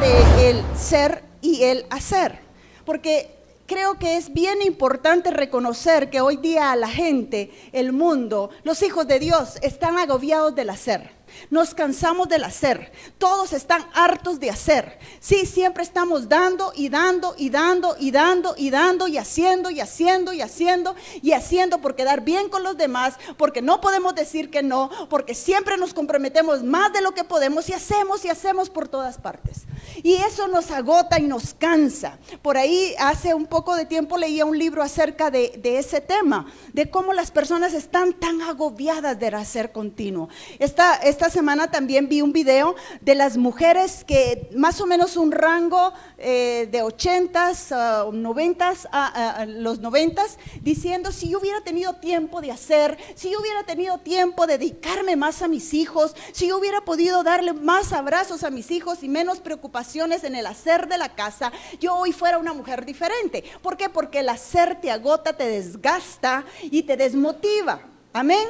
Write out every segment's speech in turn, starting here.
de el ser y el hacer, porque creo que es bien importante reconocer que hoy día la gente, el mundo, los hijos de Dios están agobiados del hacer. Nos cansamos del hacer, todos están hartos de hacer. Sí, siempre estamos dando y dando y dando y dando y dando y haciendo y haciendo y haciendo y haciendo por quedar bien con los demás, porque no podemos decir que no, porque siempre nos comprometemos más de lo que podemos y hacemos por todas partes. Y eso nos agota y nos cansa. Por ahí hace un poco de tiempo leía un libro acerca de ese tema, de cómo las personas están tan agobiadas del hacer continuo. Esta semana también vi un video de las mujeres que más o menos un rango de 80s, 90s a los 90s, diciendo: si yo hubiera tenido tiempo de hacer, si yo hubiera tenido tiempo de dedicarme más a mis hijos, si yo hubiera podido darle más abrazos a mis hijos y menos preocupaciones en el hacer de la casa, yo hoy fuera una mujer diferente. ¿Por qué? Porque el hacer te agota, te desgasta y te desmotiva. Amén.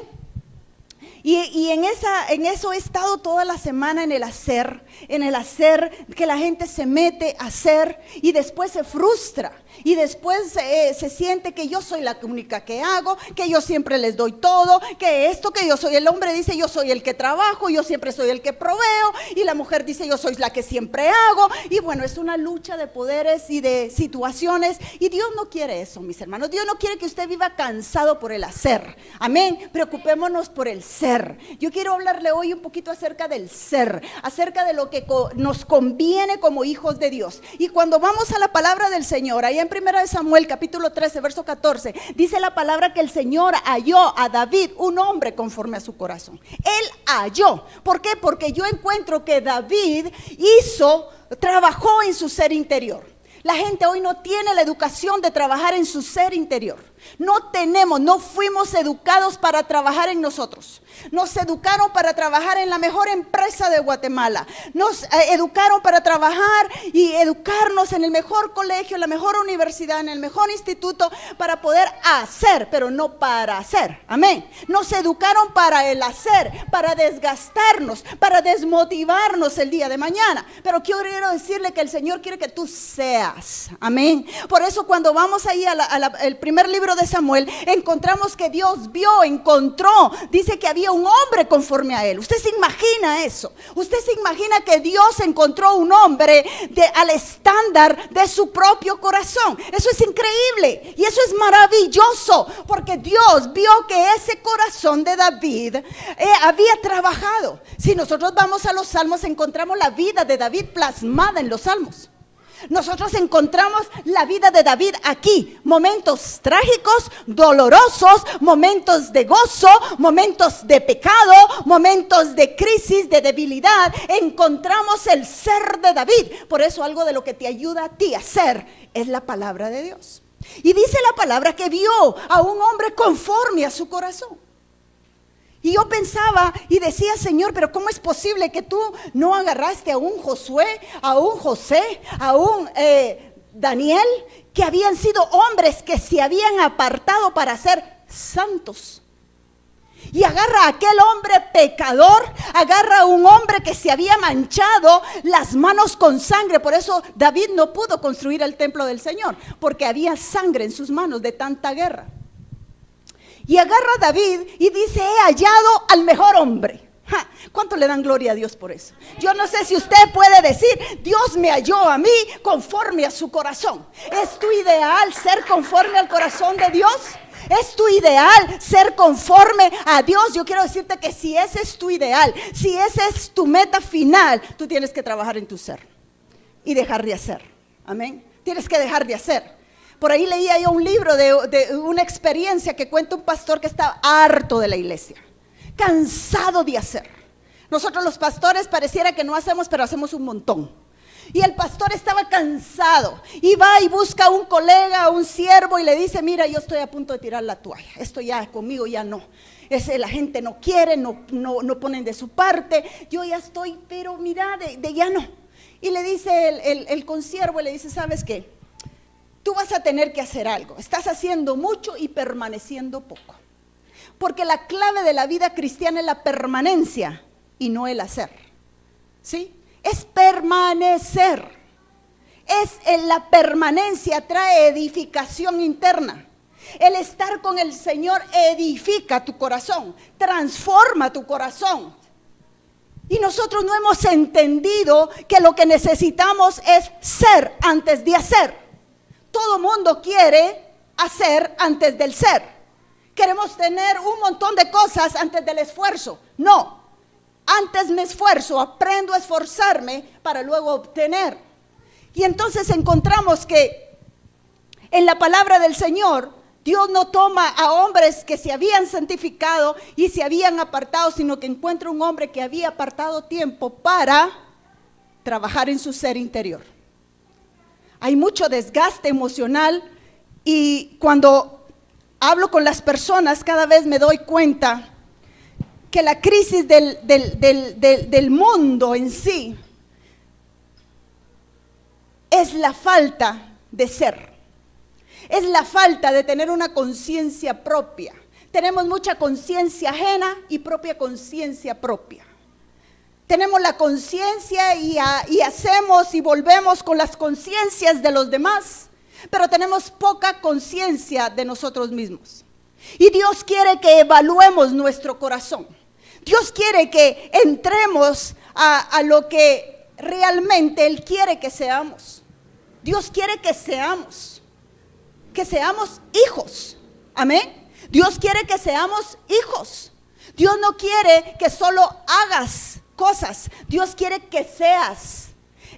Y en eso he estado toda la semana, en el hacer que la gente se mete a hacer y después se frustra y después se siente que yo soy la única que hago, que yo siempre les doy todo, que esto, que yo soy, el hombre dice yo soy el que trabajo, yo siempre soy el que proveo, y la mujer dice yo soy la que siempre hago. Y bueno, es una lucha de poderes y de situaciones, y Dios no quiere eso, mis hermanos. Dios no quiere que usted viva cansado por el hacer. Amén. Preocupémonos por el ser. Yo quiero hablarle hoy un poquito acerca del ser, acerca de lo que nos conviene como hijos de Dios. Y cuando vamos a la palabra del Señor, ahí en 1 Samuel capítulo 13 verso 14, dice la palabra que el Señor halló a David un hombre conforme a su corazón. Él halló. ¿Por qué? Porque yo encuentro que David trabajó en su ser interior. La gente hoy no tiene la educación de trabajar en su ser interior. No fuimos educados para trabajar en nosotros. Nos educaron para trabajar en la mejor empresa de Guatemala. Nos educaron para trabajar y educarnos en el mejor colegio, en la mejor universidad, en el mejor instituto, para poder hacer, pero no para hacer. Amén. Nos educaron para el hacer, para desgastarnos, para desmotivarnos el día de mañana. Pero quiero decirle que el Señor quiere que tú seas. Amén. Por eso cuando vamos ahí al primer libro de Samuel, encontramos que Dios encontró, dice que había un hombre conforme a él. Usted se imagina eso. Usted se imagina que Dios encontró un hombre al estándar de su propio corazón. Eso es increíble y eso es maravilloso, porque Dios vio que ese corazón de David había trabajado. Si nosotros vamos a los salmos, encontramos la vida de David plasmada en los salmos. Nosotros encontramos la vida de David aquí, momentos trágicos, dolorosos, momentos de gozo, momentos de pecado, momentos de crisis, de debilidad. Encontramos el ser de David. Por eso algo de lo que te ayuda a ti a ser es la palabra de Dios. Y dice la palabra que vio a un hombre conforme a su corazón. Y yo pensaba y decía: Señor, pero ¿cómo es posible que tú no agarraste a un Josué, a un José, a un Daniel, que habían sido hombres que se habían apartado para ser santos? Y agarra a aquel hombre pecador, agarra a un hombre que se había manchado las manos con sangre. Por eso David no pudo construir el templo del Señor, porque había sangre en sus manos de tanta guerra. Y agarra a David y dice: he hallado al mejor hombre. ¿Cuánto le dan gloria a Dios por eso? Yo no sé si usted puede decir: Dios me halló a mí conforme a su corazón. ¿Es tu ideal ser conforme al corazón de Dios? ¿Es tu ideal ser conforme a Dios? Yo quiero decirte que si ese es tu ideal, si esa es tu meta final, tú tienes que trabajar en tu ser y dejar de hacer. Amén. Tienes que dejar de hacer. Por ahí leía yo un libro de una experiencia que cuenta un pastor que estaba harto de la iglesia, cansado de hacer. Nosotros los pastores pareciera que no hacemos, pero hacemos un montón. Y el pastor estaba cansado y va y busca a un colega, a un siervo, y le dice: mira, yo estoy a punto de tirar la toalla, esto ya conmigo ya no. La gente no quiere, no ponen de su parte, yo ya estoy, pero mira, de ya no. Y le dice el consiervo, le dice: ¿sabes qué? Tú vas a tener que hacer algo. Estás haciendo mucho y permaneciendo poco. Porque la clave de la vida cristiana es la permanencia y no el hacer. ¿Sí? es permanecer. En la permanencia trae edificación interna. El estar con el Señor edifica tu corazón, transforma tu corazón. Y nosotros no hemos entendido que lo que necesitamos es ser antes de hacer. Todo mundo quiere hacer antes del ser. Queremos tener un montón de cosas antes del esfuerzo. No, antes me esfuerzo, aprendo a esforzarme para luego obtener. Y entonces encontramos que en la palabra del Señor, Dios no toma a hombres que se habían santificado y se habían apartado, sino que encuentra un hombre que había apartado tiempo para trabajar en su ser interior. Hay mucho desgaste emocional y cuando hablo con las personas cada vez me doy cuenta que la crisis del mundo en sí es la falta de ser. Es la falta de tener una conciencia propia. Tenemos mucha conciencia ajena y propia conciencia propia. Tenemos la conciencia y hacemos y volvemos con las conciencias de los demás, pero tenemos poca conciencia de nosotros mismos. Y Dios quiere que evaluemos nuestro corazón. Dios quiere que entremos a lo que realmente Él quiere que seamos. Dios quiere que seamos hijos. Amén. Dios quiere que seamos hijos. Dios no quiere que solo hagas cosas. Dios quiere que seas.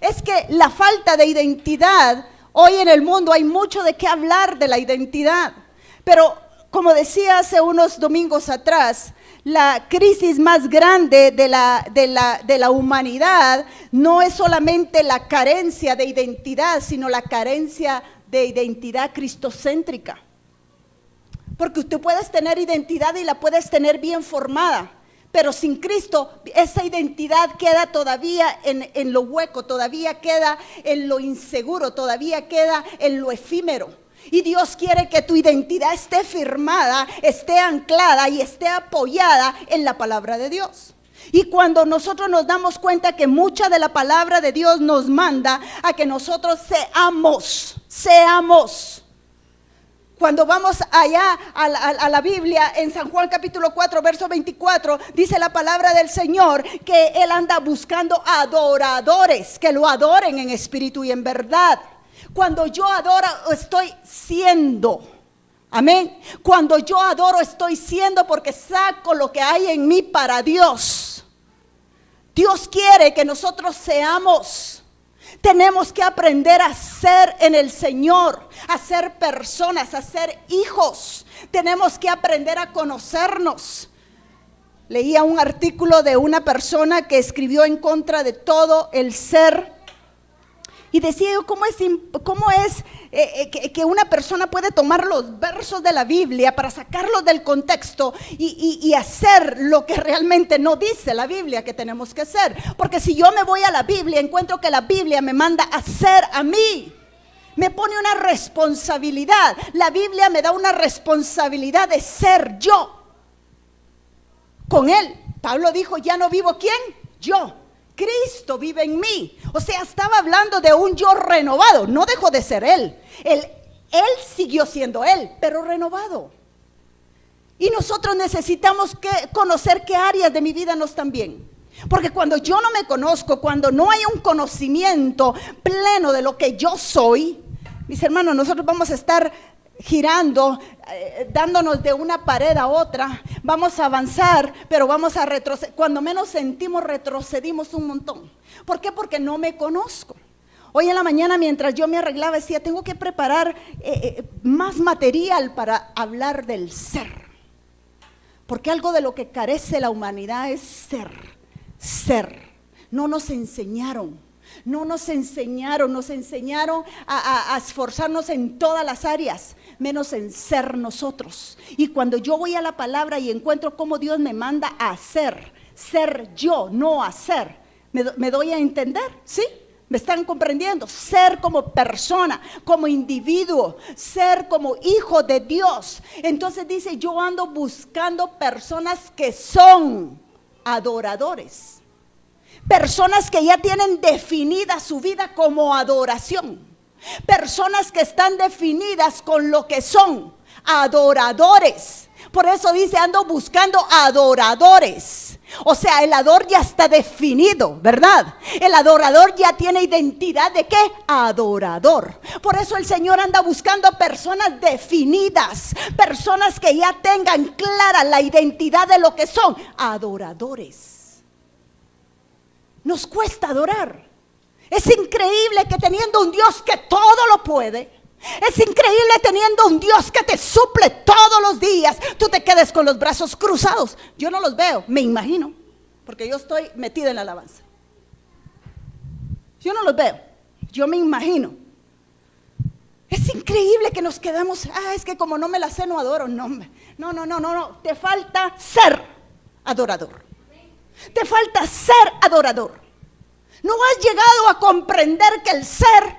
Es que la falta de identidad, hoy en el mundo hay mucho de qué hablar de la identidad. Pero como decía hace unos domingos atrás, la crisis más grande de la humanidad no es solamente la carencia de identidad, sino la carencia de identidad cristocéntrica. Porque usted puedes tener identidad y la puedes tener bien formada, pero sin Cristo esa identidad queda todavía en lo hueco, todavía queda en lo inseguro, todavía queda en lo efímero. Y Dios quiere que tu identidad esté firmada, esté anclada y esté apoyada en la palabra de Dios. Y cuando nosotros nos damos cuenta que mucha de la palabra de Dios nos manda a que nosotros seamos. Cuando vamos allá a la Biblia, en San Juan capítulo 4, verso 24, dice la palabra del Señor que Él anda buscando adoradores, que lo adoren en espíritu y en verdad. Cuando yo adoro, estoy siendo. Amén. Cuando yo adoro, estoy siendo porque saco lo que hay en mí para Dios. Dios quiere que nosotros seamos. Tenemos que aprender a ser en el Señor, a ser personas, a ser hijos. Tenemos que aprender a conocernos. Leía un artículo de una persona que escribió en contra de todo el ser. Y decía yo, ¿cómo es que una persona puede tomar los versos de la Biblia para sacarlos del contexto y hacer lo que realmente no dice la Biblia que tenemos que hacer? Porque si yo me voy a la Biblia, encuentro que la Biblia me manda a ser a mí. Me pone una responsabilidad. La Biblia me da una responsabilidad de ser yo. Con Él, Pablo dijo, ya no vivo ¿quién? Yo. Cristo vive en mí. O sea, estaba hablando de un yo renovado. No dejó de ser Él. Él siguió siendo Él, pero renovado. Y nosotros necesitamos conocer qué áreas de mi vida no están bien. Porque cuando yo no me conozco, cuando no hay un conocimiento pleno de lo que yo soy, mis hermanos, nosotros vamos a estar girando, dándonos de una pared a otra. Vamos a avanzar, pero vamos a retroceder. Cuando menos sentimos, retrocedimos un montón. ¿Por qué? Porque no me conozco. Hoy en la mañana, mientras yo me arreglaba, decía, tengo que preparar más material para hablar del ser. Porque algo de lo que carece la humanidad es ser. No nos enseñaron. Nos enseñaron a esforzarnos en todas las áreas, menos en ser nosotros. Y cuando yo voy a la palabra y encuentro cómo Dios me manda a hacer, ser yo, no hacer, ¿me doy a entender? ¿Sí? ¿Me están comprendiendo? Ser como persona, como individuo, ser como hijo de Dios. Entonces dice, yo ando buscando personas que son adoradores. Personas que ya tienen definida su vida como adoración. Personas que están definidas con lo que son adoradores. Por eso dice, ando buscando adoradores. O sea, el adorador ya está definido, ¿verdad? El adorador ya tiene identidad de ¿qué? Adorador. Por eso el Señor anda buscando personas definidas, personas que ya tengan clara la identidad de lo que son adoradores. Nos cuesta adorar. Es increíble que teniendo un Dios que todo lo puede, es increíble teniendo un Dios que te suple todos los días, tú te quedes con los brazos cruzados. Yo no los veo, me imagino, porque yo estoy metida en la alabanza. Yo no los veo, yo me imagino. Es increíble que nos quedamos, es que como no me la sé no adoro. No, te falta ser adorador. Te falta ser adorador. No has llegado a comprender que el ser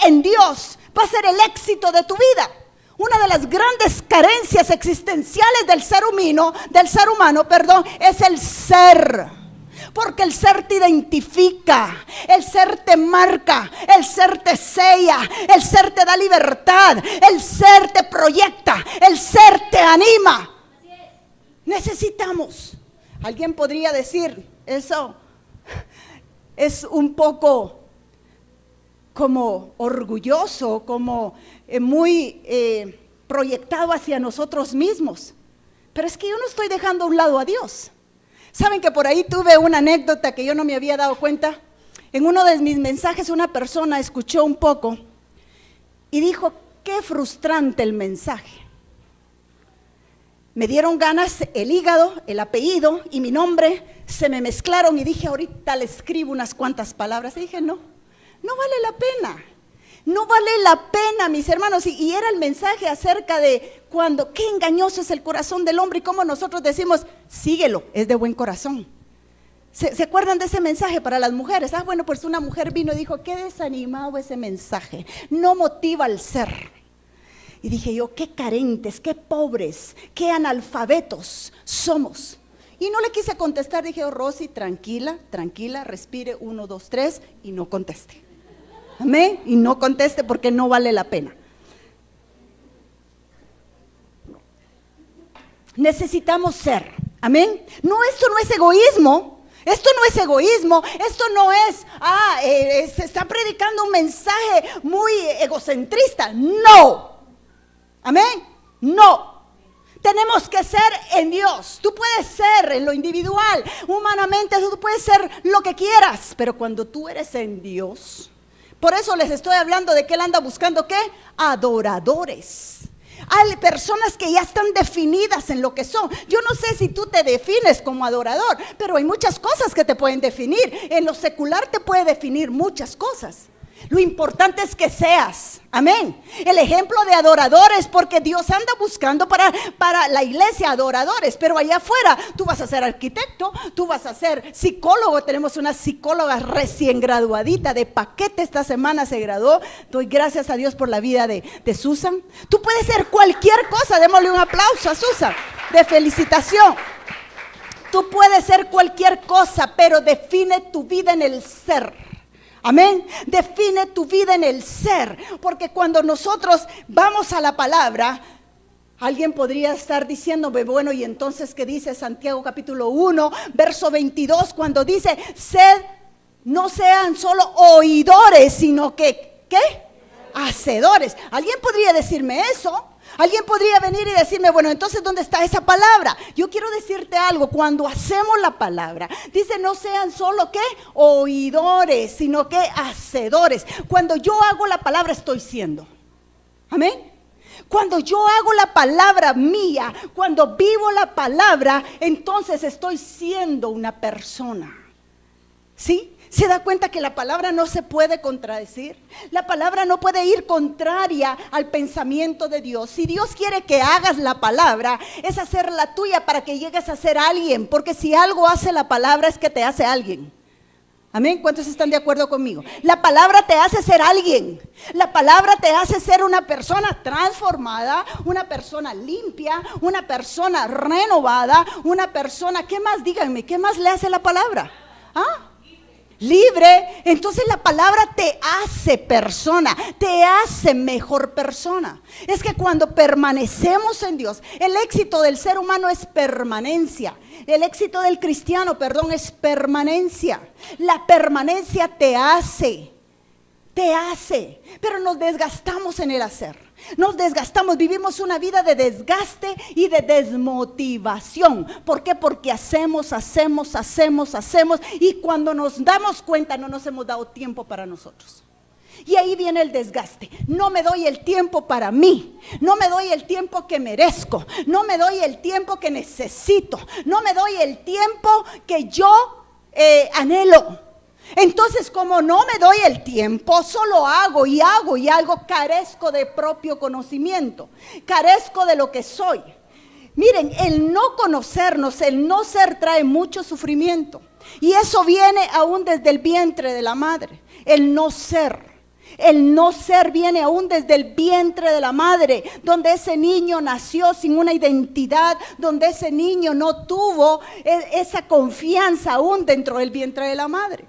en Dios va a ser el éxito de tu vida. Una de las grandes carencias existenciales del ser humano, es el ser. Porque el ser te identifica, el ser te marca, el ser te sella, el ser te da libertad, el ser te proyecta, el ser te anima. Necesitamos. Alguien podría decir, eso es un poco como orgulloso, como muy proyectado hacia nosotros mismos. Pero es que yo no estoy dejando a un lado a Dios. Saben que por ahí tuve una anécdota que yo no me había dado cuenta. En uno de mis mensajes una persona escuchó un poco y dijo, qué frustrante el mensaje. Me dieron ganas, el hígado, el apellido y mi nombre se me mezclaron y dije, ahorita le escribo unas cuantas palabras. Y dije, no vale la pena. No vale la pena, mis hermanos. Y era el mensaje acerca de qué engañoso es el corazón del hombre y cómo nosotros decimos, síguelo, es de buen corazón. ¿Se acuerdan de ese mensaje para las mujeres? Bueno, pues una mujer vino y dijo, qué desanimado ese mensaje, no motiva al ser. Y dije yo, qué carentes, qué pobres, qué analfabetos somos. Y no le quise contestar, dije, Rosy, tranquila, respire, 1, 2, 3, y no conteste. Amén, y no conteste porque no vale la pena. Necesitamos ser, amén. No, esto no es egoísmo, esto no es, se está predicando un mensaje muy egocentrista, no. Amén, no. Tenemos que ser en Dios. Tú puedes ser en lo individual, humanamente, tú puedes ser lo que quieras, pero cuando tú eres en Dios, por eso les estoy hablando de que Él anda buscando ¿qué? Adoradores. Hay personas que ya están definidas en lo que son. Yo no sé si tú te defines como adorador, pero hay muchas cosas que te pueden definir. En lo secular te puede definir muchas cosas. Lo importante es que seas, amén, el ejemplo de adoradores, porque Dios anda buscando para la iglesia adoradores, pero allá afuera tú vas a ser arquitecto, tú vas a ser psicólogo. Tenemos una psicóloga recién graduadita de paquete, esta semana se graduó. Doy gracias a Dios por la vida de Susan. Tú puedes ser cualquier cosa, démosle un aplauso a Susan de felicitación. Tú puedes ser cualquier cosa, pero define tu vida en el ser. Amén, define tu vida en el ser, porque cuando nosotros vamos a la palabra, alguien podría estar diciéndome, bueno, y entonces ¿qué dice Santiago capítulo 1, verso 22, cuando dice, no sean solo oidores, sino que, ¿qué? Hacedores. ¿Alguien podría decirme eso? Alguien podría venir y decirme, bueno, entonces ¿dónde está esa palabra? Yo quiero decirte algo, cuando hacemos la palabra, dice no sean solo ¿qué? Oidores, sino que hacedores. Cuando yo hago la palabra estoy siendo. Amén. Cuando yo hago la palabra mía, cuando vivo la palabra, entonces estoy siendo una persona. ¿Sí? ¿Se da cuenta que la palabra no se puede contradecir? La palabra no puede ir contraria al pensamiento de Dios. Si Dios quiere que hagas la palabra, es hacerla tuya para que llegues a ser alguien. Porque si algo hace la palabra es que te hace alguien. Amén, ¿cuántos están de acuerdo conmigo? La palabra te hace ser alguien. La palabra te hace ser una persona transformada, una persona limpia, una persona renovada, una persona, ¿qué más? Díganme, ¿qué más le hace la palabra? ¿Ah? Libre. Entonces la palabra te hace persona, te hace mejor persona. Es que cuando permanecemos en Dios, el éxito del ser humano es permanencia. El éxito del cristiano, perdón, es permanencia. La permanencia te hace, pero nos desgastamos en el hacer. Nos desgastamos, vivimos una vida de desgaste y de desmotivación. ¿Por qué? Porque hacemos y cuando nos damos cuenta no nos hemos dado tiempo para nosotros. Y ahí viene el desgaste. No me doy el tiempo para mí, no me doy el tiempo que merezco, no me doy el tiempo que necesito, no me doy el tiempo que yo anhelo. Entonces, como no me doy el tiempo, solo hago, carezco de propio conocimiento, carezco de lo que soy. Miren, el no conocernos, el no ser trae mucho sufrimiento. Y eso viene aún desde el vientre de la madre, el no ser. El no ser viene aún desde el vientre de la madre, donde ese niño nació sin una identidad, donde ese niño no tuvo esa confianza aún dentro del vientre de la madre.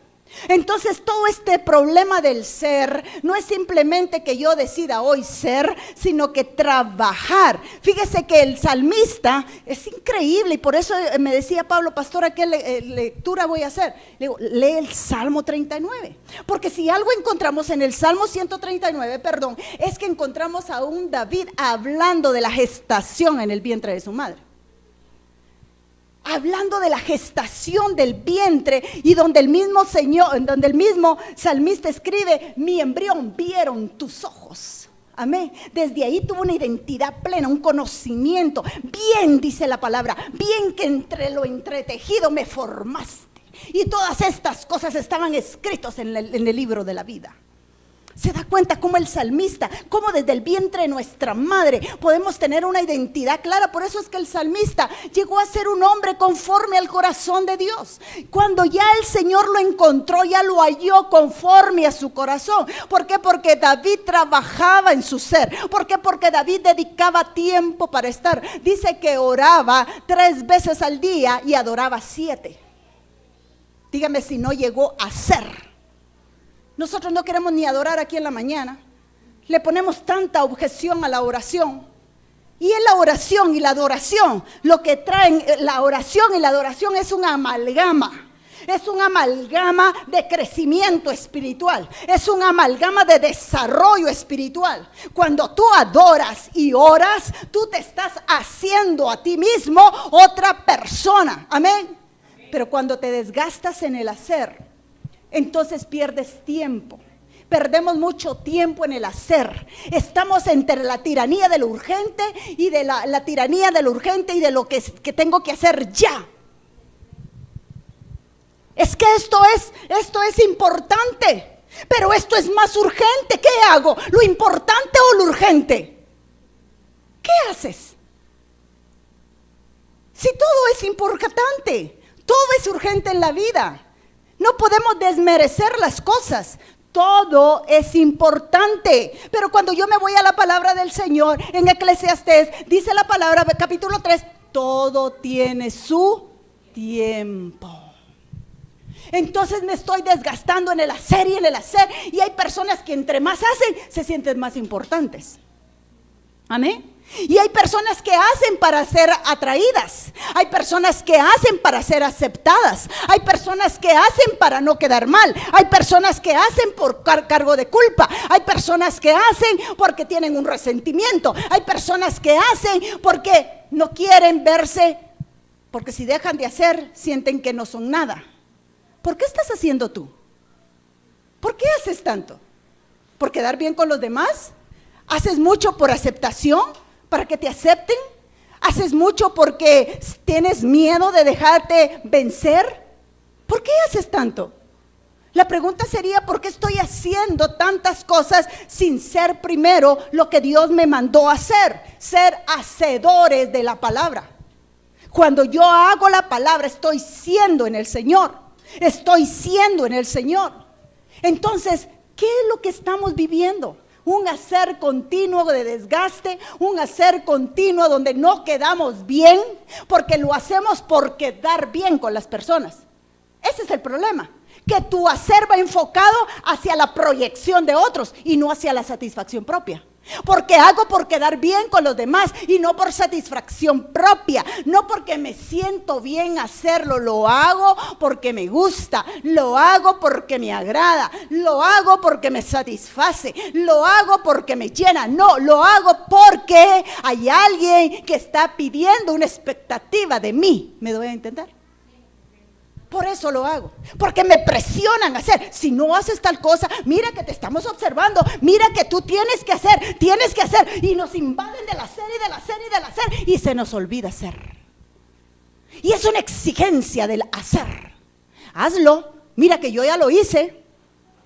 Entonces todo este problema del ser no es simplemente que yo decida hoy ser, sino que trabajar. Fíjese que el salmista es increíble y por eso me decía Pablo, pastora, ¿qué lectura voy a hacer? Le digo, lee el Salmo 39, porque si algo encontramos en el Salmo 139, es que encontramos a un David hablando de la gestación en el vientre de su madre. Hablando de la gestación del vientre y donde el mismo salmista escribe, mi embrión vieron tus ojos. Amén. Desde ahí tuvo una identidad plena, un conocimiento. Bien, dice la palabra, bien que entre lo entretejido me formaste. Y todas estas cosas estaban escritas en el libro de la vida. Se da cuenta cómo el salmista, cómo desde el vientre de nuestra madre podemos tener una identidad clara. Por eso es que el salmista llegó a ser un hombre conforme al corazón de Dios. Cuando ya el Señor lo encontró, ya lo halló conforme a su corazón. ¿Por qué? Porque David trabajaba en su ser. ¿Por qué? Porque David dedicaba tiempo para estar. Dice que oraba 3 veces al día y adoraba 7. Dígame si no llegó a ser. Nosotros no queremos ni adorar aquí en la mañana. Le ponemos tanta objeción a la oración. Y en la oración y la adoración, lo que traen la oración y la adoración es una amalgama. Es un amalgama de crecimiento espiritual. Es un amalgama de desarrollo espiritual. Cuando tú adoras y oras, tú te estás haciendo a ti mismo otra persona. Amén. Pero cuando te desgastas en el hacer, entonces pierdes tiempo. Perdemos mucho tiempo en el hacer. Estamos entre la tiranía de lo urgente y de la tiranía de lo urgente y de lo que tengo que hacer ya. Es que esto es importante, pero esto es más urgente. ¿Qué hago? ¿Lo importante o lo urgente? ¿Qué haces? Si todo es importante, todo es urgente en la vida. No podemos desmerecer las cosas. Todo es importante. Pero cuando yo me voy a la palabra del Señor, en Eclesiastés, dice la palabra, capítulo 3, todo tiene su tiempo. Entonces me estoy desgastando en el hacer y en el hacer. Y hay personas que entre más hacen, se sienten más importantes. Amén. Y hay personas que hacen para ser atraídas. Hay personas que hacen para ser aceptadas. Hay personas que hacen para no quedar mal. Hay personas que hacen por cargo de culpa. Hay personas que hacen porque tienen un resentimiento. Hay personas que hacen porque no quieren verse, porque si dejan de hacer, sienten que no son nada. ¿Por qué estás haciendo tú? ¿Por qué haces tanto? ¿Por quedar bien con los demás? ¿Haces mucho por aceptación? ¿Para que te acepten? ¿Haces mucho porque tienes miedo de dejarte vencer? ¿Por qué haces tanto? La pregunta sería, ¿por qué estoy haciendo tantas cosas sin ser primero lo que Dios me mandó a hacer? Ser hacedores de la palabra. Cuando yo hago la palabra, estoy siendo en el Señor. Estoy siendo en el Señor. Entonces, ¿qué es lo que estamos viviendo? Un hacer continuo de desgaste, un hacer continuo donde no quedamos bien, porque lo hacemos por quedar bien con las personas. Ese es el problema, que tu hacer va enfocado hacia la proyección de otros y no hacia la satisfacción propia. Porque hago por quedar bien con los demás y no por satisfacción propia, no porque me siento bien hacerlo, lo hago porque me gusta, lo hago porque me agrada, lo hago porque me satisface, lo hago porque me llena, no, lo hago porque hay alguien que está pidiendo una expectativa de mí. ¿Me doy a entender? Por eso lo hago, porque me presionan a hacer. Si no haces tal cosa, mira que te estamos observando, mira que tú tienes que hacer, y nos invaden del hacer y del hacer y del hacer, y se nos olvida hacer. Y es una exigencia del hacer. Hazlo, mira que yo ya lo hice.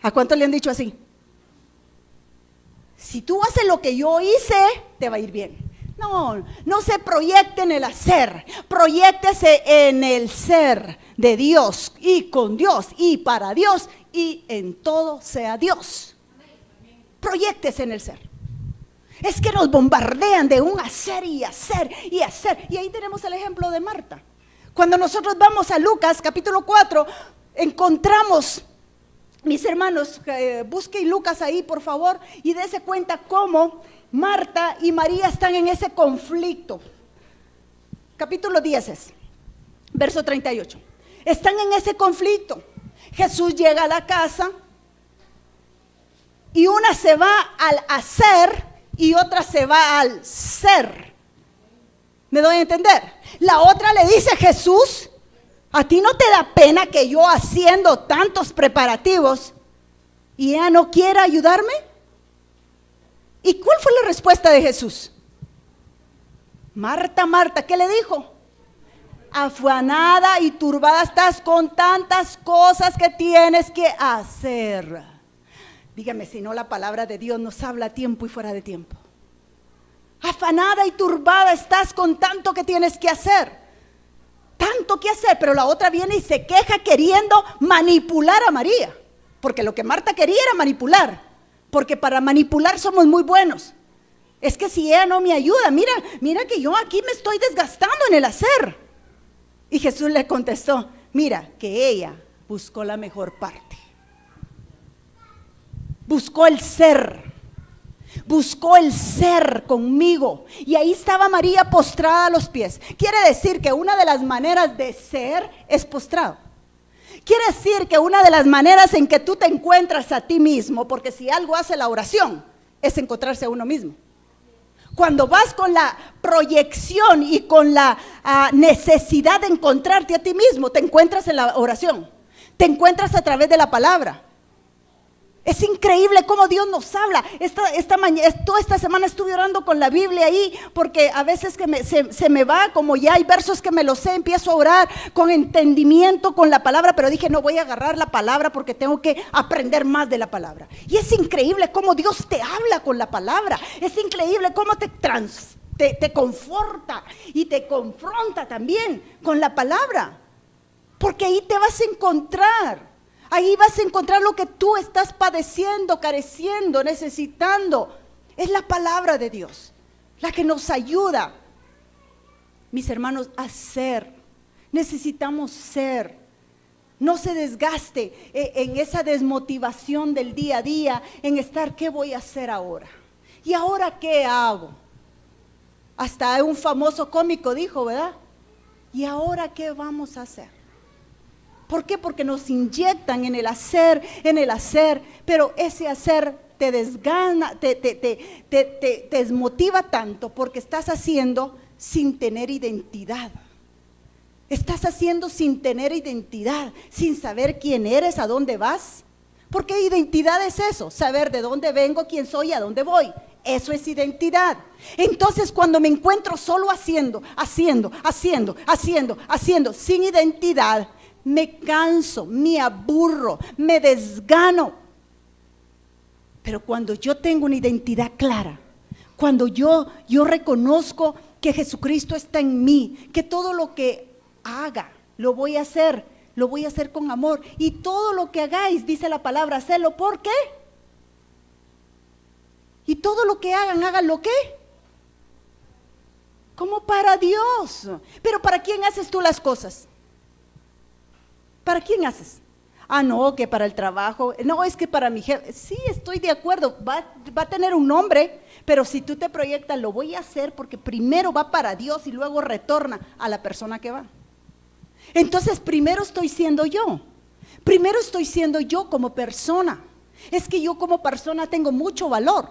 ¿A cuántos le han dicho así? Si tú haces lo que yo hice, te va a ir bien. No, no se proyecte en el hacer, proyéctese en el ser de Dios y con Dios y para Dios y en todo sea Dios. Proyéctese en el ser. Es que nos bombardean de un hacer y hacer y hacer. Y ahí tenemos el ejemplo de Marta. Cuando nosotros vamos a Lucas capítulo 4, encontramos, mis hermanos, busquen Lucas ahí por favor y dése cuenta cómo Marta y María están en ese conflicto. Capítulo 10, verso 38. Están en ese conflicto. Jesús llega a la casa y una se va al hacer y otra se va al ser. ¿Me doy a entender? La otra le dice: Jesús, ¿a ti no te da pena que yo haciendo tantos preparativos y ella no quiera ayudarme? ¿Y cuál fue la respuesta de Jesús? Marta, Marta, ¿qué le dijo? Afanada y turbada estás con tantas cosas que tienes que hacer. Dígame si no la palabra de Dios nos habla a tiempo y fuera de tiempo. Afanada y turbada estás con tanto que tienes que hacer. Tanto que hacer, pero la otra viene y se queja queriendo manipular a María. Porque lo que Marta quería era manipular. Porque para manipular somos muy buenos. Es que si ella no me ayuda, mira que yo aquí me estoy desgastando en el hacer. Y Jesús le contestó: mira que ella buscó la mejor parte. Buscó el ser conmigo. Y ahí estaba María postrada a los pies. Quiere decir que una de las maneras de ser es postrado. Quiere decir que una de las maneras en que tú te encuentras a ti mismo, porque si algo hace la oración, es encontrarse a uno mismo. Cuando vas con la proyección y con la necesidad de encontrarte a ti mismo, te encuentras en la oración, te encuentras a través de la palabra. Es increíble cómo Dios nos habla. Toda esta semana estuve orando con la Biblia ahí, porque a veces que se me va, como ya hay versos que me los sé, empiezo a orar con entendimiento, con la palabra, pero dije: no voy a agarrar la palabra porque tengo que aprender más de la palabra. Y es increíble cómo Dios te habla con la palabra. Es increíble cómo te conforta y te confronta también con la palabra, porque ahí te vas a encontrar. Ahí vas a encontrar lo que tú estás padeciendo, careciendo, necesitando. Es la palabra de Dios la que nos ayuda, mis hermanos, a ser. Necesitamos ser. No se desgaste en esa desmotivación del día a día, en estar: ¿qué voy a hacer ahora? ¿Y ahora qué hago? Hasta un famoso cómico dijo, ¿verdad? ¿Y ahora qué vamos a hacer? ¿Por qué? Porque nos inyectan en el hacer, pero ese hacer te desgana, te desmotiva tanto, porque estás haciendo sin tener identidad. Estás haciendo sin tener identidad, sin saber quién eres, a dónde vas. Porque identidad es eso: saber de dónde vengo, quién soy y a dónde voy. Eso es identidad. Entonces, cuando me encuentro solo haciendo, sin identidad, me canso, me aburro, me desgano. Pero cuando yo tengo una identidad clara, cuando yo reconozco que Jesucristo está en mí, que todo lo que haga, lo voy a hacer con amor. Y todo lo que hagáis, dice la palabra, hacedlo. ¿Por qué? Y todo lo que hagan, háganlo ¿qué? Como para Dios. Pero ¿para quién haces tú las cosas? ¿Para quién haces? Ah, no, que para el trabajo. No, es que para mi jefe. Sí, estoy de acuerdo, va a tener un nombre, pero si tú te proyectas, lo voy a hacer porque primero va para Dios y luego retorna a la persona que va. Entonces, primero estoy siendo yo. Primero estoy siendo yo como persona. Es que yo como persona tengo mucho valor.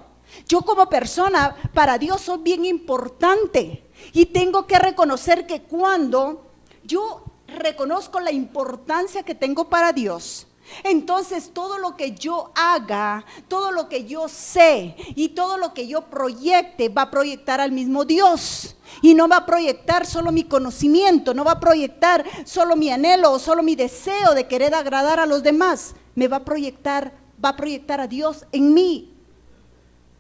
Yo como persona para Dios soy bien importante. Y tengo que reconocer que cuando yo reconozco la importancia que tengo para Dios, entonces todo lo que yo haga, todo lo que yo sé y todo lo que yo proyecte va a proyectar al mismo Dios. Y no va a proyectar solo mi conocimiento, no va a proyectar solo mi anhelo o solo mi deseo de querer agradar a los demás. Me va a proyectar a Dios en mí.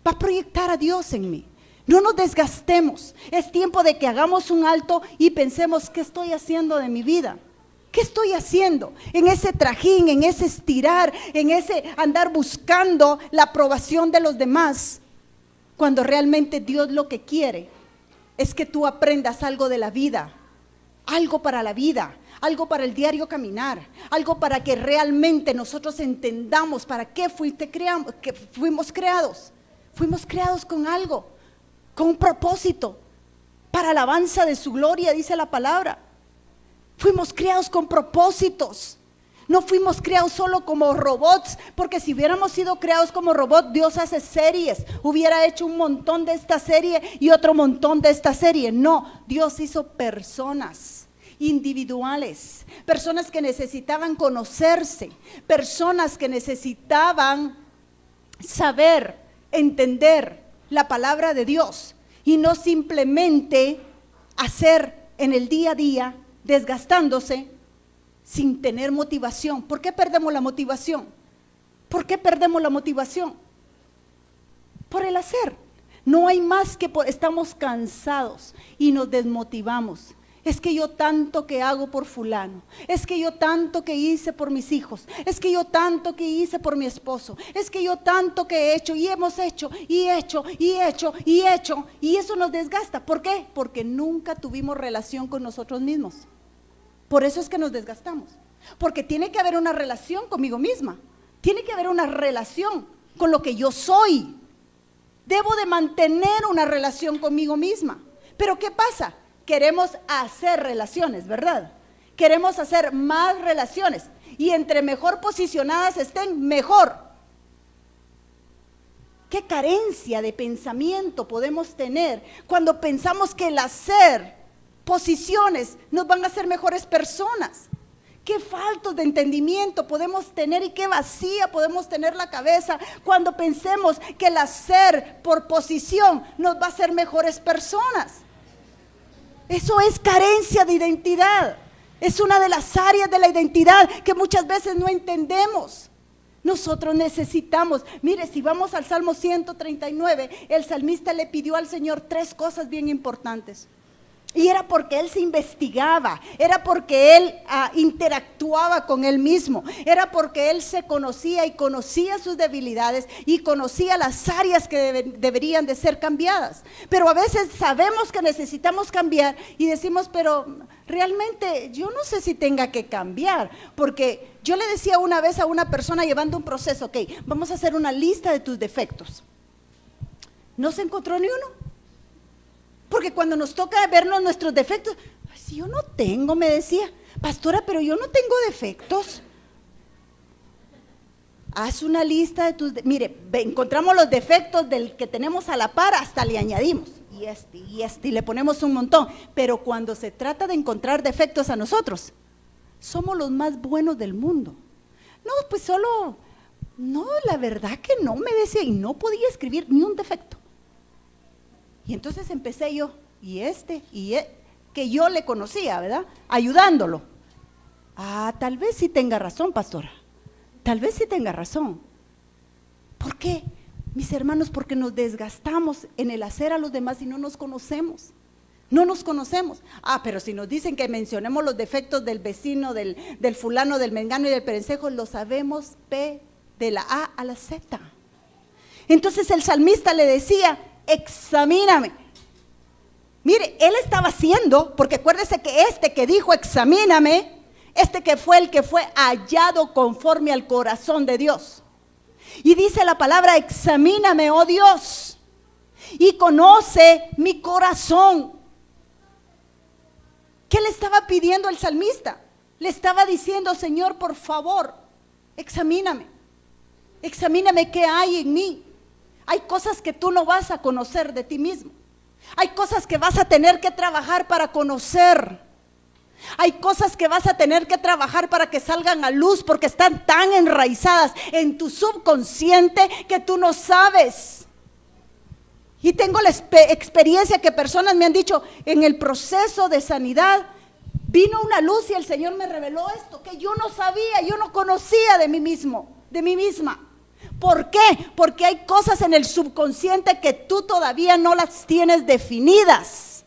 Va a proyectar a Dios en mí. No nos desgastemos. Es tiempo de que hagamos un alto y pensemos, ¿qué estoy haciendo de mi vida? ¿Qué estoy haciendo? En ese trajín, en ese estirar, en ese andar buscando la aprobación de los demás, cuando realmente Dios lo que quiere es que tú aprendas algo de la vida, algo para la vida, algo para el diario caminar, algo para que realmente nosotros entendamos para qué fuimos creados. Fuimos creados con algo, con un propósito, para alabanza de su gloria, dice la palabra. Fuimos creados con propósitos. No fuimos creados solo como robots, porque si hubiéramos sido creados como robots, Dios hace series, hubiera hecho un montón de esta serie y otro montón de esta serie. No, Dios hizo personas individuales, personas que necesitaban conocerse, personas que necesitaban saber, entender la palabra de Dios y no simplemente hacer en el día a día desgastándose sin tener motivación. ¿Por qué perdemos la motivación? ¿Por qué perdemos la motivación? Por el hacer. No hay más que estamos cansados y nos desmotivamos. Es que yo tanto que hago por fulano, es que yo tanto que hice por mis hijos, es que yo tanto que hice por mi esposo, es que yo tanto que he hecho y hemos hecho y hecho y hecho y hecho, y eso nos desgasta. ¿Por qué? Porque nunca tuvimos relación con nosotros mismos. Por eso es que nos desgastamos, porque tiene que haber una relación conmigo misma, tiene que haber una relación con lo que yo soy. Debo de mantener una relación conmigo misma. Pero ¿qué pasa? Queremos hacer relaciones, ¿verdad? Queremos hacer más relaciones y entre mejor posicionadas estén, mejor. ¿Qué carencia de pensamiento podemos tener cuando pensamos que el hacer posiciones nos van a hacer mejores personas? Qué faltos de entendimiento podemos tener y qué vacía podemos tener la cabeza cuando pensemos que el hacer por posición nos va a hacer mejores personas. Eso es carencia de identidad. Es una de las áreas de la identidad que muchas veces no entendemos. Nosotros necesitamos, mire, si vamos al Salmo 139, el salmista le pidió al Señor 3 cosas bien importantes. Y era porque él se investigaba, era porque él interactuaba con él mismo, era porque él se conocía y conocía sus debilidades y conocía las áreas que deberían de ser cambiadas. Pero a veces sabemos que necesitamos cambiar y decimos, pero realmente yo no sé si tenga que cambiar, porque yo le decía una vez a una persona llevando un proceso, ok, vamos a hacer una lista de tus defectos. No se encontró ni uno. Porque cuando nos toca vernos nuestros defectos, si yo no tengo, me decía, pastora, pero yo no tengo defectos. Haz una lista de tus, mire, encontramos los defectos del que tenemos a la par, hasta le añadimos, y le ponemos un montón. Pero cuando se trata de encontrar defectos a nosotros, somos los más buenos del mundo. No, pues solo, no, la verdad que no, me decía, y no podía escribir ni un defecto. Y entonces empecé yo, que yo le conocía, ¿verdad? Ayudándolo. Tal vez sí tenga razón, pastora. Tal vez sí tenga razón. ¿Por qué? Mis hermanos, porque nos desgastamos en el hacer a los demás y no nos conocemos. No nos conocemos. Pero si nos dicen que mencionemos los defectos del vecino, del fulano, del mengano y del perencejo, lo sabemos de la A a la Z. Entonces el salmista le decía, examíname. Mire, él estaba haciendo, porque acuérdese que que dijo examíname, Este que fue el que fue hallado conforme al corazón de Dios. Y dice la palabra: examíname, oh Dios, y conoce mi corazón. ¿Qué le estaba pidiendo el salmista? Le estaba diciendo: Señor, por favor, examíname. Examíname qué hay en mí. Hay cosas que tú no vas a conocer de ti mismo. Hay cosas que vas a tener que trabajar para conocer. Hay cosas que vas a tener que trabajar para que salgan a luz, porque están tan enraizadas en tu subconsciente que tú no sabes. Y tengo la experiencia que personas me han dicho: en el proceso de sanidad vino una luz y el Señor me reveló esto que yo no sabía, yo no conocía de mí mismo, de mí misma. ¿Por qué? Porque hay cosas en el subconsciente que tú todavía no las tienes definidas.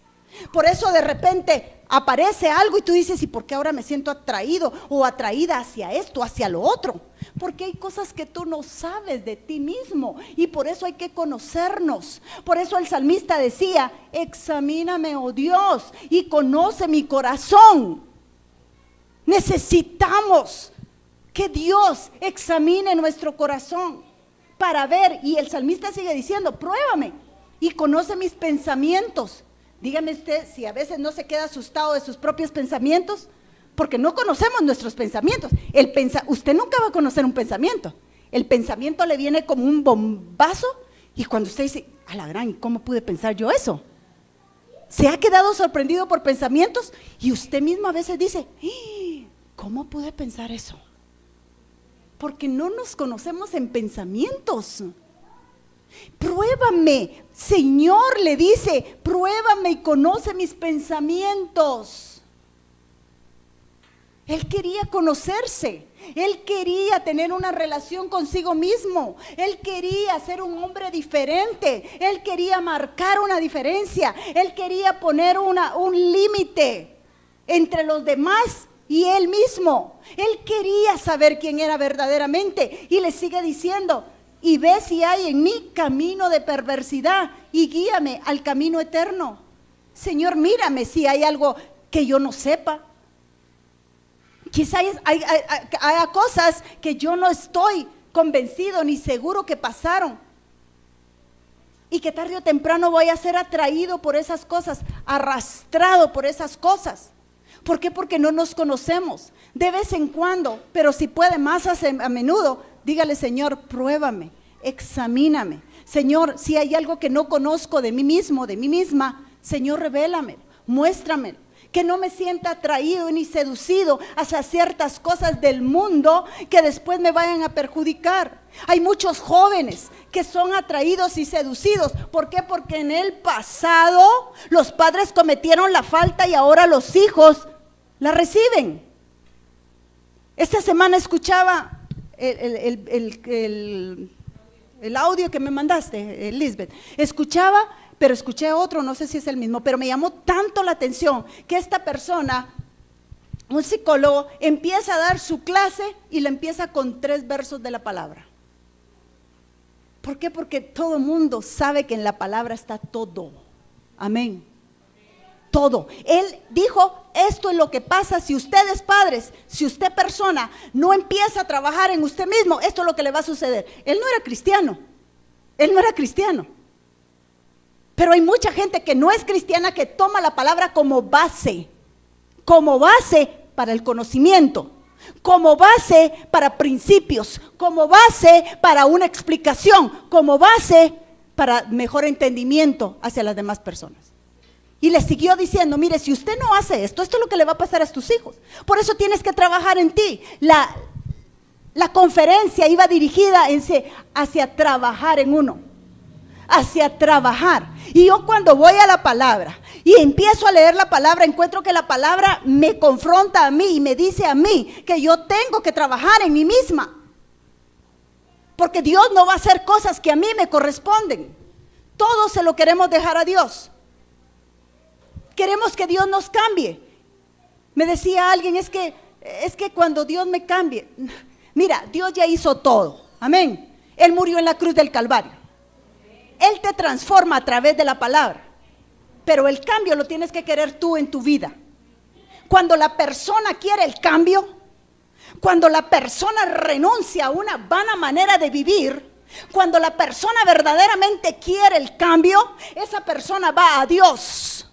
Por eso de repente aparece algo y tú dices: ¿y por qué ahora me siento atraído o atraída hacia esto, hacia lo otro? Porque hay cosas que tú no sabes de ti mismo y por eso hay que conocernos. Por eso el salmista decía: examíname, oh Dios, y conoce mi corazón. Necesitamos que Dios examine nuestro corazón para ver. Y el salmista sigue diciendo: pruébame y conoce mis pensamientos. Dígame usted si a veces no se queda asustado de sus propios pensamientos, porque no conocemos nuestros pensamientos. Usted nunca va a conocer un pensamiento. El pensamiento le viene como un bombazo y cuando usted dice: a la gran, ¿cómo pude pensar yo eso? Se ha quedado sorprendido por pensamientos y usted mismo a veces dice: ¿cómo pude pensar eso? Porque no nos conocemos en pensamientos. Pruébame, Señor, le dice: pruébame y conoce mis pensamientos. Él quería conocerse, él quería tener una relación consigo mismo, él quería ser un hombre diferente, él quería marcar una diferencia, él quería poner un límite entre los demás y él mismo. Él quería saber quién era verdaderamente y le sigue diciendo: y ve si hay en mí camino de perversidad y guíame al camino eterno. Señor, mírame si hay algo que yo no sepa. Quizás haya cosas que yo no estoy convencido ni seguro que pasaron y que tarde o temprano voy a ser atraído por esas cosas, arrastrado por esas cosas. ¿Por qué? Porque no nos conocemos. De vez en cuando, pero si puede más a menudo, dígale: Señor, pruébame, examíname. Señor, si hay algo que no conozco de mí mismo, de mí misma, Señor, revélame, muéstramelo. Que no me sienta atraído ni seducido hacia ciertas cosas del mundo que después me vayan a perjudicar. Hay muchos jóvenes que son atraídos y seducidos. ¿Por qué? Porque en el pasado los padres cometieron la falta y ahora los hijos la reciben. Esta semana escuchaba el audio que me mandaste, Lisbeth. Pero escuché otro, no sé si es el mismo, pero me llamó tanto la atención que esta persona, un psicólogo, empieza a dar su clase y le empieza con 3 versos de la palabra. ¿Por qué? Porque todo el mundo sabe que en la palabra está todo. Amén. Todo. Él dijo: esto es lo que pasa si ustedes padres, si usted persona no empieza a trabajar en usted mismo, esto es lo que le va a suceder. Él no era cristiano. Pero hay mucha gente que no es cristiana que toma la palabra como base para el conocimiento, como base para principios, como base para una explicación, como base para mejor entendimiento hacia las demás personas. Y le siguió diciendo: mire, si usted no hace esto es lo que le va a pasar a tus hijos. Por eso tienes que trabajar en ti. La conferencia iba dirigida hacia trabajar en uno, hacia trabajar. Y yo cuando voy a la palabra y empiezo a leer la palabra, encuentro que la palabra me confronta a mí y me dice a mí que yo tengo que trabajar en mí misma. Porque Dios no va a hacer cosas que a mí me corresponden. Todo se lo queremos dejar a Dios. Queremos que Dios nos cambie. Me decía alguien: es que cuando Dios me cambie, mira, Dios ya hizo todo. Amén. Él murió en la cruz del Calvario. Él te transforma a través de la palabra, pero el cambio lo tienes que querer tú en tu vida. Cuando la persona quiere el cambio, cuando la persona renuncia a una vana manera de vivir, cuando la persona verdaderamente quiere el cambio, esa persona va a Dios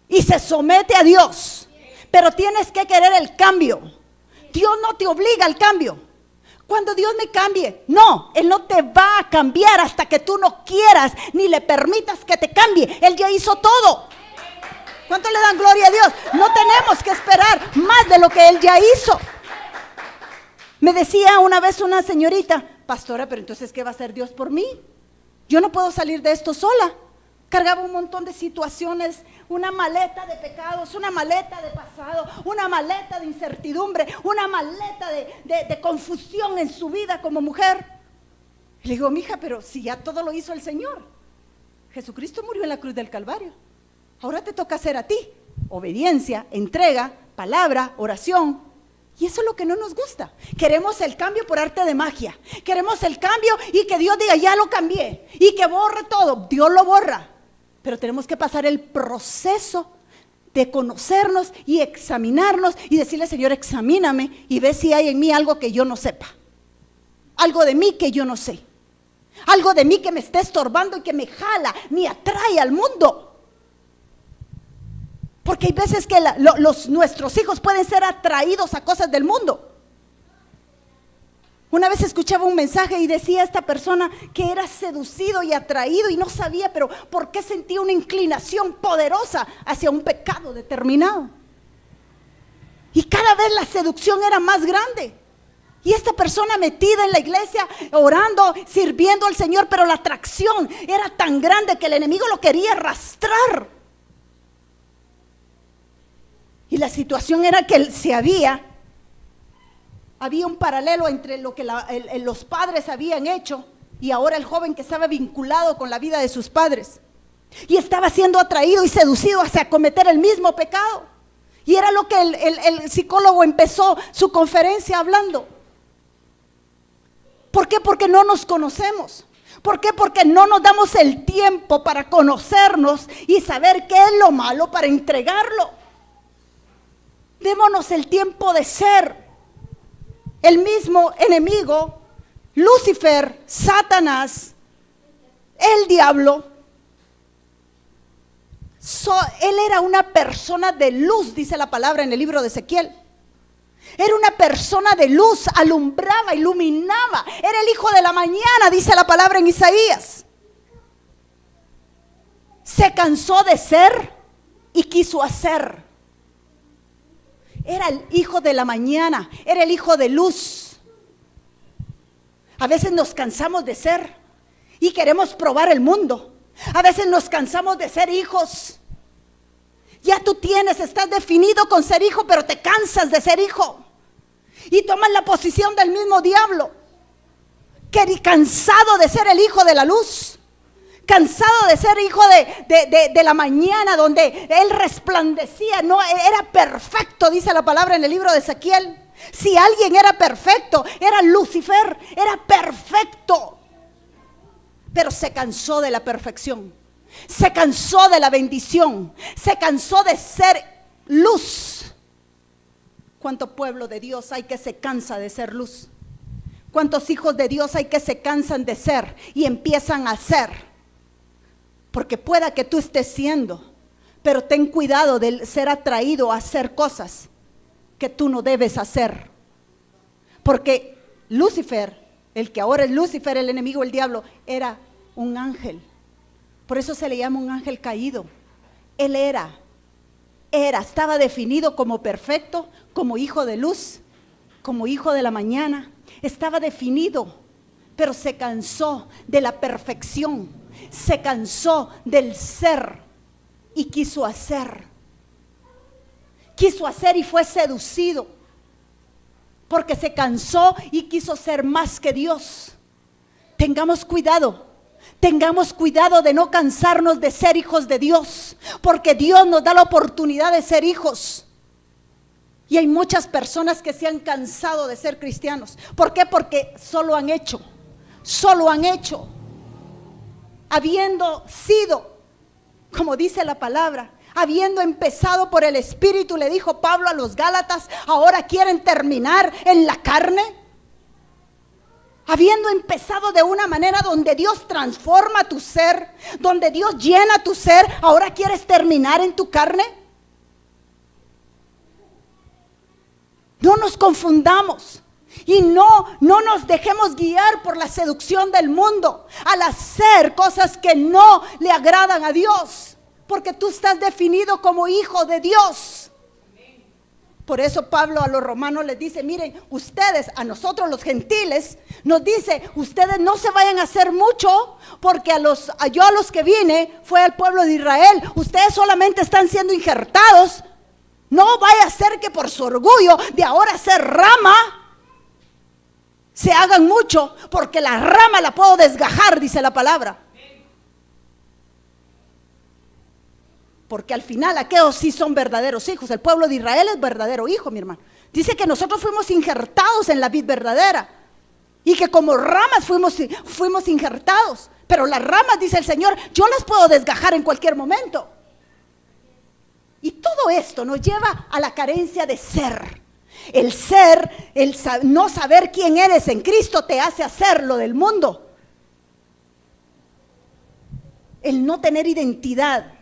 y se somete a Dios. Pero tienes que querer el cambio. Dios no te obliga al cambio. Cuando Dios me cambie, no, Él no te va a cambiar hasta que tú no quieras ni le permitas que te cambie. Él ya hizo todo. ¿Cuánto le dan gloria a Dios? No tenemos que esperar más de lo que Él ya hizo. Me decía una vez una señorita: pastora, pero entonces ¿qué va a hacer Dios por mí? Yo no puedo salir de esto sola. Cargaba un montón de situaciones, una maleta de pecados, una maleta de pasado, una maleta de incertidumbre, una maleta de confusión en su vida como mujer. Y le digo: mija, pero si ya todo lo hizo el Señor. Jesucristo murió en la cruz del Calvario. Ahora te toca hacer a ti obediencia, entrega, palabra, oración. Y eso es lo que no nos gusta. Queremos el cambio por arte de magia. Queremos el cambio y que Dios diga: ya lo cambié, y que borre todo. Dios lo borra. Pero tenemos que pasar el proceso de conocernos y examinarnos y decirle: Señor, examíname y ve si hay en mí algo que yo no sepa, algo de mí que yo no sé, algo de mí que me está estorbando y que me jala, me atrae al mundo. Porque hay veces que nuestros hijos pueden ser atraídos a cosas del mundo. Una vez escuchaba un mensaje y decía esta persona que era seducido y atraído y no sabía, pero por qué sentía una inclinación poderosa hacia un pecado determinado. Y cada vez la seducción era más grande. Y esta persona metida en la iglesia, orando, sirviendo al Señor, pero la atracción era tan grande que el enemigo lo quería arrastrar. Y la situación era que había un paralelo entre lo que los padres habían hecho y ahora el joven que estaba vinculado con la vida de sus padres. Y estaba siendo atraído y seducido hacia cometer el mismo pecado. Y era lo que el psicólogo empezó su conferencia hablando. ¿Por qué? Porque no nos conocemos. ¿Por qué? Porque no nos damos el tiempo para conocernos y saber qué es lo malo para entregarlo. Démonos el tiempo de ser. El mismo enemigo, Lucifer, Satanás, el diablo, él era una persona de luz, dice la palabra en el libro de Ezequiel. Era una persona de luz, alumbraba, iluminaba. Era el hijo de la mañana, dice la palabra en Isaías. Se cansó de ser y quiso hacer. Era el hijo de la mañana, era el hijo de luz. A veces nos cansamos de ser y queremos probar el mundo. A veces nos cansamos de ser hijos. Ya tú estás definido con ser hijo, pero te cansas de ser hijo. Y tomas la posición del mismo diablo. Cansado de ser el hijo de la luz. Cansado de ser hijo de la mañana, donde él resplandecía, no era perfecto, dice la palabra en el libro de Ezequiel. Si alguien era perfecto, era Lucifer, era perfecto. Pero se cansó de la perfección, se cansó de la bendición, se cansó de ser luz. ¿Cuánto pueblo de Dios hay que se cansa de ser luz? ¿Cuántos hijos de Dios hay que se cansan de ser y empiezan a ser? Porque pueda que tú estés siendo, pero ten cuidado de ser atraído a hacer cosas que tú no debes hacer. Porque Lucifer, el que ahora es Lucifer, el enemigo, el diablo, era un ángel. Por eso se le llama un ángel caído. Él estaba definido como perfecto, como hijo de luz, como hijo de la mañana. Estaba definido, pero se cansó de la perfección. Se cansó del ser y quiso hacer. Quiso hacer y fue seducido. Porque se cansó y quiso ser más que Dios. Tengamos cuidado. Tengamos cuidado de no cansarnos de ser hijos de Dios. Porque Dios nos da la oportunidad de ser hijos. Y hay muchas personas que se han cansado de ser cristianos. ¿Por qué? Porque solo han hecho. Habiendo sido, como dice la palabra, Habiendo empezado por el Espíritu, le dijo Pablo a los Gálatas, ahora quieren terminar en la carne. Habiendo empezado de una manera donde Dios transforma tu ser, donde Dios llena tu ser, ahora quieres terminar en tu carne. No nos confundamos y no nos dejemos guiar por la seducción del mundo al hacer cosas que no le agradan a Dios, porque tú estás definido como hijo de Dios. Por eso Pablo a los romanos les dice, miren, ustedes, a nosotros los gentiles, nos dice, ustedes no se vayan a hacer mucho, porque yo a los que vine fue al pueblo de Israel, ustedes solamente están siendo injertados. No vaya a ser que por su orgullo de ahora ser rama, se hagan mucho, porque la rama la puedo desgajar, dice la palabra. Porque al final aquellos sí son verdaderos hijos. El pueblo de Israel es verdadero hijo, mi hermano. Dice que nosotros fuimos injertados en la vid verdadera. Y que como ramas fuimos injertados. Pero las ramas, dice el Señor, yo las puedo desgajar en cualquier momento. Y todo esto nos lleva a la carencia de ser. El ser, no saber quién eres en Cristo te hace hacer lo del mundo. El no tener identidad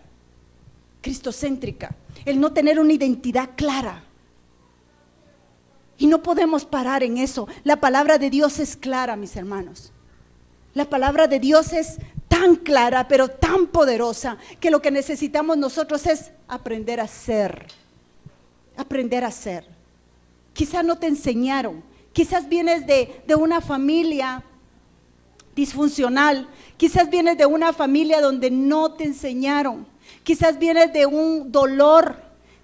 cristocéntrica, el no tener una identidad clara. Y no podemos parar en eso. La palabra de Dios es clara, mis hermanos. La palabra de Dios es tan clara, pero tan poderosa, que lo que necesitamos nosotros es aprender a ser. Aprender a ser. Quizás no te enseñaron. Quizás vienes de una familia disfuncional. Quizás vienes de una familia donde no te enseñaron. Quizás vienes de un dolor,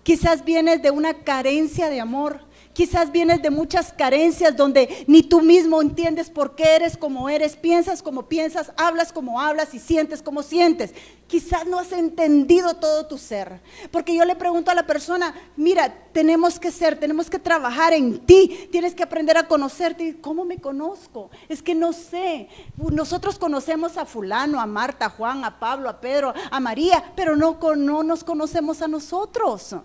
quizás vienes de una carencia de amor, quizás vienes de muchas carencias donde ni tú mismo entiendes por qué eres como eres, piensas como piensas, hablas como hablas y sientes como sientes. Quizás no has entendido todo tu ser, porque yo le pregunto a la persona, mira, tenemos que trabajar en ti, tienes que aprender a conocerte. ¿Cómo me conozco? Es que no sé. Nosotros conocemos a fulano, a Marta, a Juan, a Pablo, a Pedro, a María, pero no nos conocemos a nosotros.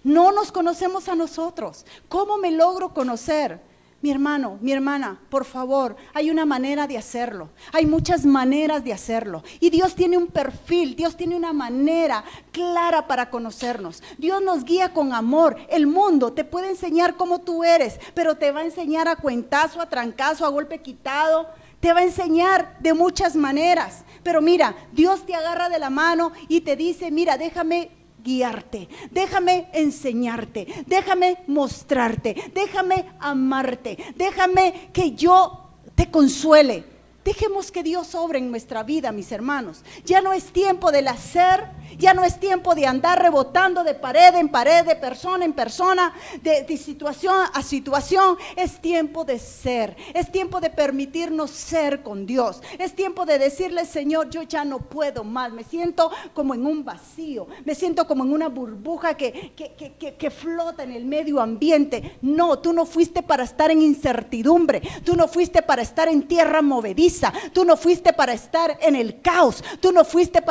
No nos conocemos a nosotros. ¿Cómo me logro conocer? Mi hermano, mi hermana, por favor, hay una manera de hacerlo. Hay muchas maneras de hacerlo. Y Dios tiene un perfil, Dios tiene una manera clara para conocernos. Dios nos guía con amor. El mundo te puede enseñar cómo tú eres, pero te va a enseñar a cuentazo, a trancazo, a golpe quitado. Te va a enseñar de muchas maneras. Pero mira, Dios te agarra de la mano y te dice, mira, déjame guiarte, déjame enseñarte, déjame mostrarte, déjame amarte, déjame que yo te consuele. Dejemos que Dios obre en nuestra vida, mis hermanos. Ya no es tiempo del hacer, ya no es tiempo de andar rebotando de pared en pared, de persona en persona, de situación a situación. Es tiempo de ser, es tiempo de permitirnos ser con Dios. Es tiempo de decirle, Señor, yo ya no puedo más, me siento como en un vacío, me siento como en una burbuja que flota en el medio ambiente. No, tú no fuiste para estar en incertidumbre, tú no fuiste para estar en tierra movediza. Tú no fuiste para estar en el caos, tú no fuiste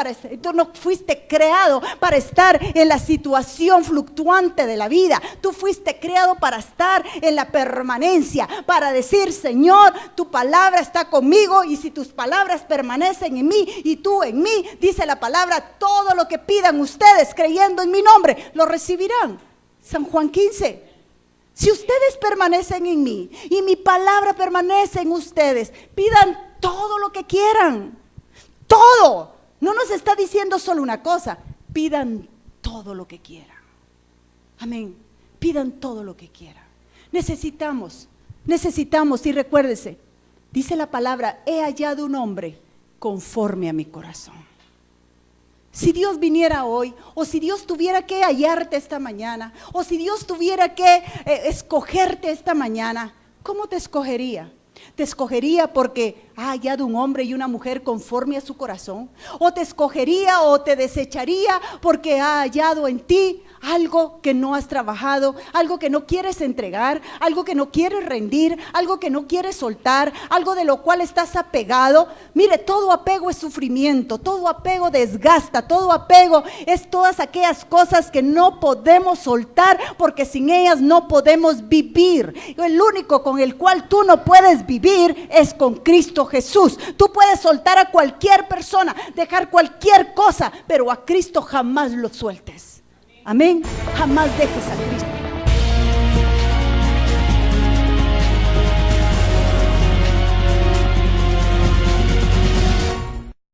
creado para estar en la situación fluctuante de la vida. Tú fuiste creado para estar en la permanencia, para decir, Señor, tu palabra está conmigo y si tus palabras permanecen en mí y tú en mí, dice la palabra, todo lo que pidan ustedes creyendo en mi nombre, lo recibirán. San Juan 15. Si ustedes permanecen en mí y mi palabra permanece en ustedes, pidan todo lo que quieran. Todo. No nos está diciendo solo una cosa. Pidan todo lo que quieran. Amén. Pidan todo lo que quieran. Necesitamos, y recuérdese, dice la palabra, he hallado un hombre conforme a mi corazón. Si Dios viniera hoy, o si Dios tuviera que hallarte esta mañana, o si Dios tuviera que escogerte esta mañana, ¿cómo te escogería? ¿Te escogería porque ha hallado un hombre y una mujer conforme a su corazón? ¿O te escogería o te desecharía porque ha hallado en ti algo que no has trabajado, algo que no quieres entregar, algo que no quieres rendir, algo que no quieres soltar, algo de lo cual estás apegado? Mire, todo apego es sufrimiento, todo apego desgasta, todo apego es todas aquellas cosas que no podemos soltar porque sin ellas no podemos vivir. El único con el cual tú no puedes vivir es con Cristo Jesús. Tú puedes soltar a cualquier persona, dejar cualquier cosa, pero a Cristo jamás lo sueltes. Amén. Jamás dejes a Cristo.